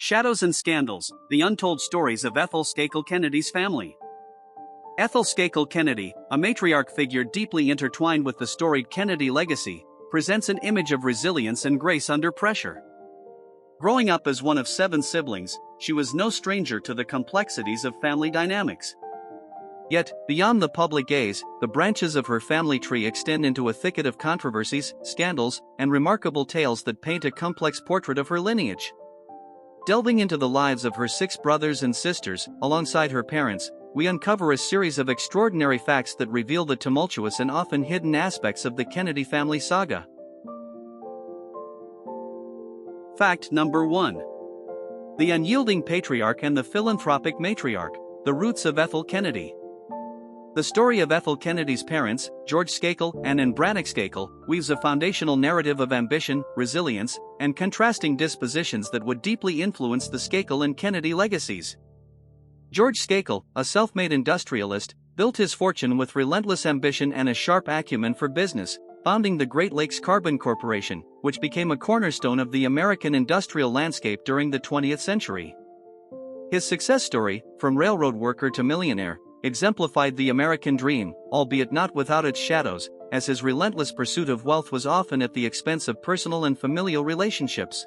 Shadows and Scandals, the untold stories of Ethel Skakel Kennedy's family. Ethel Skakel Kennedy, a matriarch figure deeply intertwined with the storied Kennedy legacy, presents an image of resilience and grace under pressure. Growing up as one of 7 siblings, she was no stranger to the complexities of family dynamics. Yet, beyond the public gaze, the branches of her family tree extend into a thicket of controversies, scandals, and remarkable tales that paint a complex portrait of her lineage. Delving into the lives of her 6 brothers and sisters, alongside her parents, we uncover a series of extraordinary facts that reveal the tumultuous and often hidden aspects of the Kennedy family saga. Fact number 1. The unyielding patriarch and the philanthropic matriarch, the roots of Ethel Kennedy. The story of Ethel Kennedy's parents, George Skakel and Anne Skakel, weaves a foundational narrative of ambition, resilience, and contrasting dispositions that would deeply influence the Skakel and Kennedy legacies. George Skakel, a self-made industrialist, built his fortune with relentless ambition and a sharp acumen for business, founding the Great Lakes Carbon Corporation, which became a cornerstone of the American industrial landscape during the 20th century. His success story, from railroad worker to millionaire, exemplified the American dream, albeit not without its shadows, as his relentless pursuit of wealth was often at the expense of personal and familial relationships.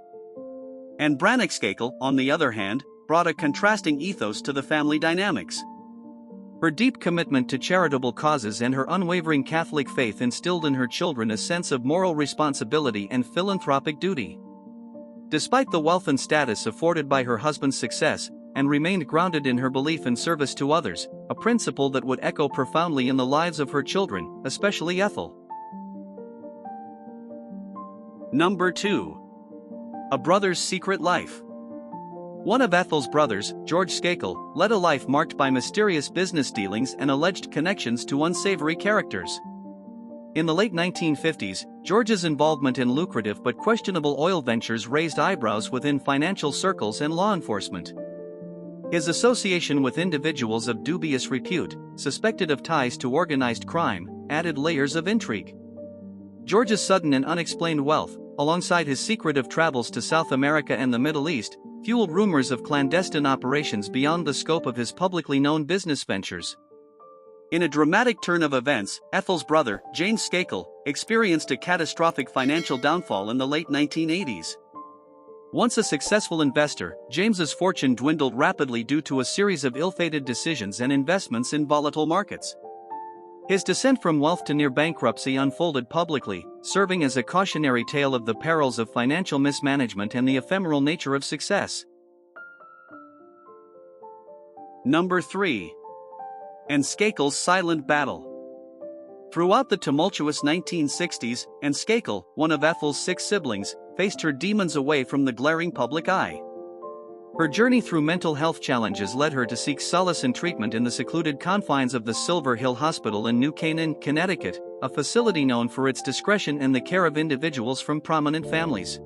Anne Skakel, on the other hand, brought a contrasting ethos to the family dynamics. Her deep commitment to charitable causes and her unwavering Catholic faith instilled in her children a sense of moral responsibility and philanthropic duty. Despite the wealth and status afforded by her husband's success, Anne remained grounded in her belief in service to others, a principle that would echo profoundly in the lives of her children, especially Ethel. Number 2. A brother's secret life. One of Ethel's brothers, George Skakel, led a life marked by mysterious business dealings and alleged connections to unsavory characters. In the late 1950s, George's involvement in lucrative but questionable oil ventures raised eyebrows within financial circles and law enforcement. His association with individuals of dubious repute, suspected of ties to organized crime, added layers of intrigue. George's sudden and unexplained wealth, alongside his secretive travels to South America and the Middle East, fueled rumors of clandestine operations beyond the scope of his publicly known business ventures. In a dramatic turn of events, Ethel's brother, James Skakel, experienced a catastrophic financial downfall in the late 1980s. Once a successful investor, James's fortune dwindled rapidly due to a series of ill-fated decisions and investments in volatile markets. His descent from wealth to near bankruptcy unfolded publicly, serving as a cautionary tale of the perils of financial mismanagement and the ephemeral nature of success. Number 3. Anne Skakel's silent battle. Throughout the tumultuous 1960s, Anne Skakel, one of Ethel's 6 siblings, faced her demons away from the glaring public eye. Her journey through mental health challenges led her to seek solace and treatment in the secluded confines of the Silver Hill Hospital in New Canaan, Connecticut, a facility known for its discretion and the care of individuals from prominent families.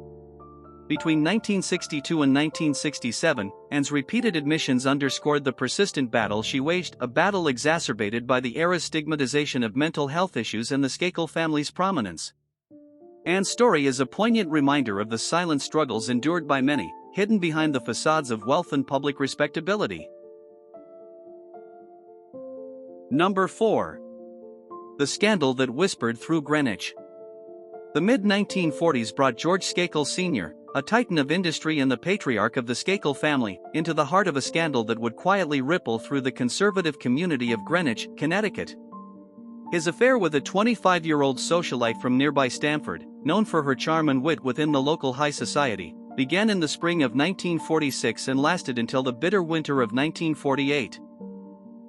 Between 1962 and 1967, Anne's repeated admissions underscored the persistent battle she waged, a battle exacerbated by the era's stigmatization of mental health issues and the Skakel family's prominence. Anne's story is a poignant reminder of the silent struggles endured by many, hidden behind the facades of wealth and public respectability. Number 4. The scandal that whispered through Greenwich. The mid-1940s brought George Skakel Sr., a titan of industry and the patriarch of the Skakel family, into the heart of a scandal that would quietly ripple through the conservative community of Greenwich, Connecticut. His affair with a 25-year-old socialite from nearby Stamford, known for her charm and wit within the local high society, began in the spring of 1946 and lasted until the bitter winter of 1948.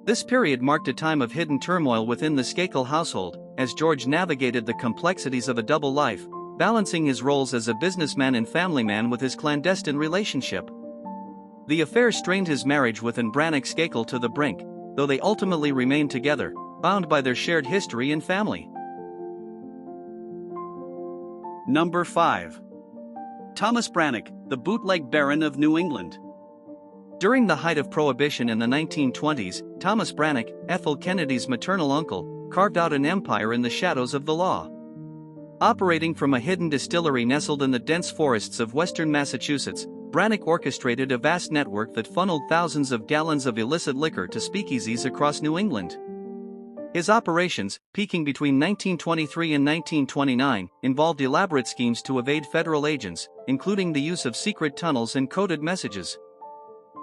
This period marked a time of hidden turmoil within the Skakel household, as George navigated the complexities of a double life, balancing his roles as a businessman and family man with his clandestine relationship. The affair strained his marriage with Anne Skakel to the brink, though they ultimately remained together, bound by their shared history and family. Number 5. Thomas Brannock, the bootleg Baron of New England. During the height of Prohibition in the 1920s, Thomas Brannock, Ethel Kennedy's maternal uncle, carved out an empire in the shadows of the law. Operating from a hidden distillery nestled in the dense forests of western Massachusetts, Brannock orchestrated a vast network that funneled thousands of gallons of illicit liquor to speakeasies across New England. His operations, peaking between 1923 and 1929, involved elaborate schemes to evade federal agents, including the use of secret tunnels and coded messages.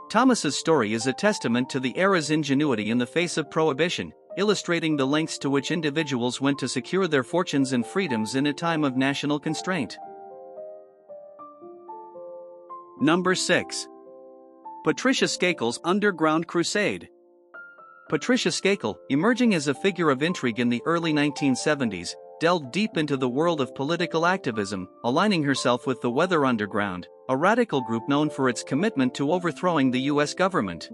Thomas's story is a testament to the era's ingenuity in the face of prohibition, illustrating the lengths to which individuals went to secure their fortunes and freedoms in a time of national constraint. Number 6. Patricia Skakel's Underground Crusade. Patricia Skakel, emerging as a figure of intrigue in the early 1970s, delved deep into the world of political activism, aligning herself with the Weather Underground, a radical group known for its commitment to overthrowing the U.S. government.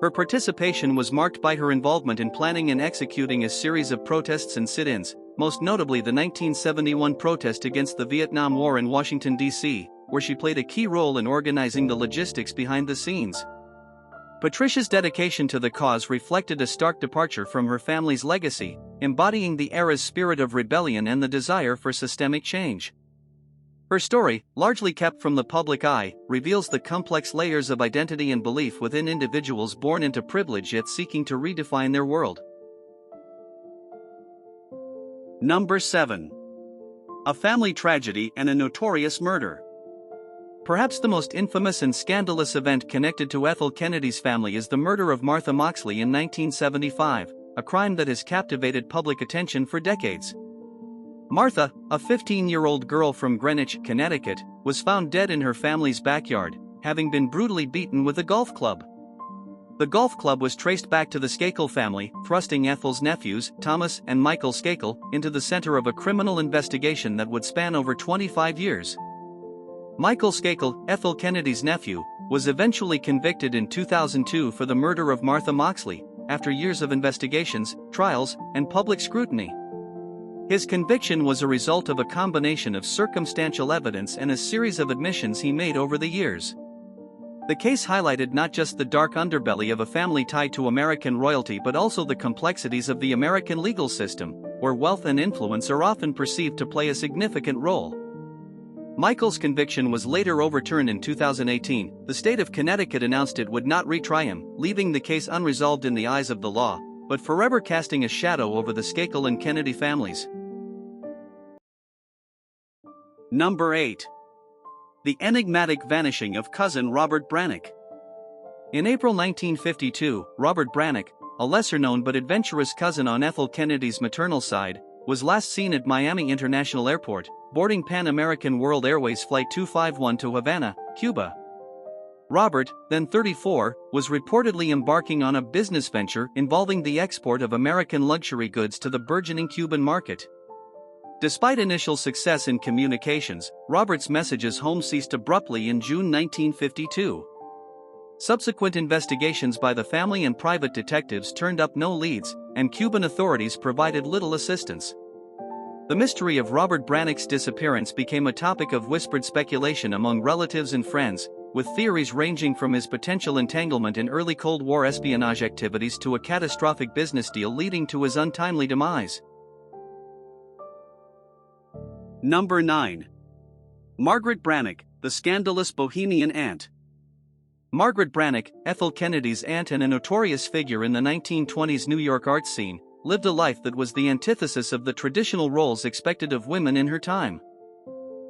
Her participation was marked by her involvement in planning and executing a series of protests and sit-ins, most notably the 1971 protest against the Vietnam War in Washington, D.C., where she played a key role in organizing the logistics behind the scenes. Patricia's dedication to the cause reflected a stark departure from her family's legacy, embodying the era's spirit of rebellion and the desire for systemic change. Her story, largely kept from the public eye, reveals the complex layers of identity and belief within individuals born into privilege yet seeking to redefine their world. Number 7. A family tragedy and a notorious murder. Perhaps the most infamous and scandalous event connected to Ethel Kennedy's family is the murder of Martha Moxley in 1975, a crime that has captivated public attention for decades. Martha, a 15-year-old girl from Greenwich, Connecticut, was found dead in her family's backyard, having been brutally beaten with a golf club. The golf club was traced back to the Skakel family, thrusting Ethel's nephews, Thomas and Michael Skakel, into the center of a criminal investigation that would span over 25 years. Michael Skakel, Ethel Kennedy's nephew, was eventually convicted in 2002 for the murder of Martha Moxley, after years of investigations, trials, and public scrutiny. His conviction was a result of a combination of circumstantial evidence and a series of admissions he made over the years. The case highlighted not just the dark underbelly of a family tied to American royalty but also the complexities of the American legal system, where wealth and influence are often perceived to play a significant role. Michael's conviction was later overturned in 2018. The state of Connecticut announced it would not retry him, leaving the case unresolved in the eyes of the law, but forever casting a shadow over the Skakel and Kennedy families. Number 8. The enigmatic vanishing of cousin Robert Brannock. In April 1952, Robert Brannock, a lesser-known but adventurous cousin on Ethel Kennedy's maternal side, was last seen at Miami International Airport, boarding Pan American World Airways Flight 251 to Havana, Cuba. Robert, then 34, was reportedly embarking on a business venture involving the export of American luxury goods to the burgeoning Cuban market. Despite initial success in communications, Robert's messages home ceased abruptly in June 1952. Subsequent investigations by the family and private detectives turned up no leads, and Cuban authorities provided little assistance. The mystery of Robert Brannock's disappearance became a topic of whispered speculation among relatives and friends, with theories ranging from his potential entanglement in early Cold War espionage activities to a catastrophic business deal leading to his untimely demise. Number 9. Margaret Brannock, the scandalous bohemian aunt. Margaret Brannock, Ethel Kennedy's aunt and a notorious figure in the 1920s New York art scene, lived a life that was the antithesis of the traditional roles expected of women in her time.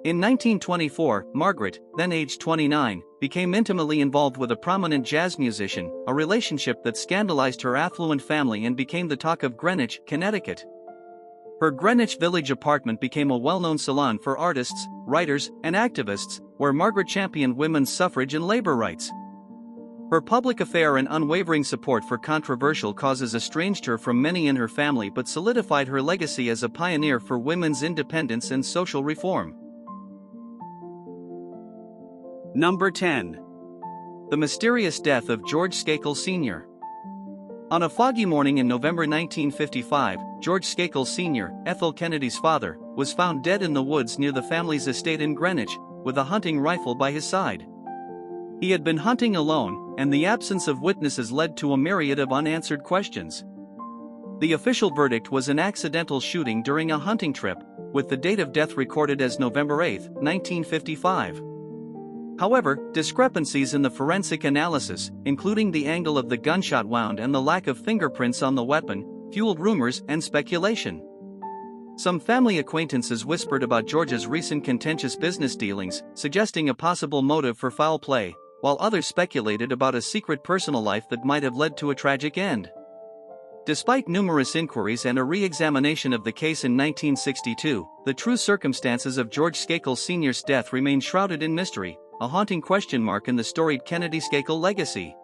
In 1924, Margaret, then aged 29, became intimately involved with a prominent jazz musician, a relationship that scandalized her affluent family and became the talk of Greenwich, Connecticut. Her Greenwich Village apartment became a well-known salon for artists, writers, and activists, where Margaret championed women's suffrage and labor rights. Her public affair and unwavering support for controversial causes estranged her from many in her family but solidified her legacy as a pioneer for women's independence and social reform. Number 10. The mysterious death of George Skakel Sr. On a foggy morning in November 1955, George Skakel Sr., Ethel Kennedy's father, was found dead in the woods near the family's estate in Greenwich, with a hunting rifle by his side. He had been hunting alone, and the absence of witnesses led to a myriad of unanswered questions. The official verdict was an accidental shooting during a hunting trip, with the date of death recorded as November 8, 1955. However, discrepancies in the forensic analysis, including the angle of the gunshot wound and the lack of fingerprints on the weapon, fueled rumors and speculation. Some family acquaintances whispered about George's recent contentious business dealings, suggesting a possible motive for foul play, while others speculated about a secret personal life that might have led to a tragic end. Despite numerous inquiries and a re-examination of the case in 1962, the true circumstances of George Skakel Sr.'s death remain shrouded in mystery, a haunting question mark in the storied Kennedy Skakel legacy.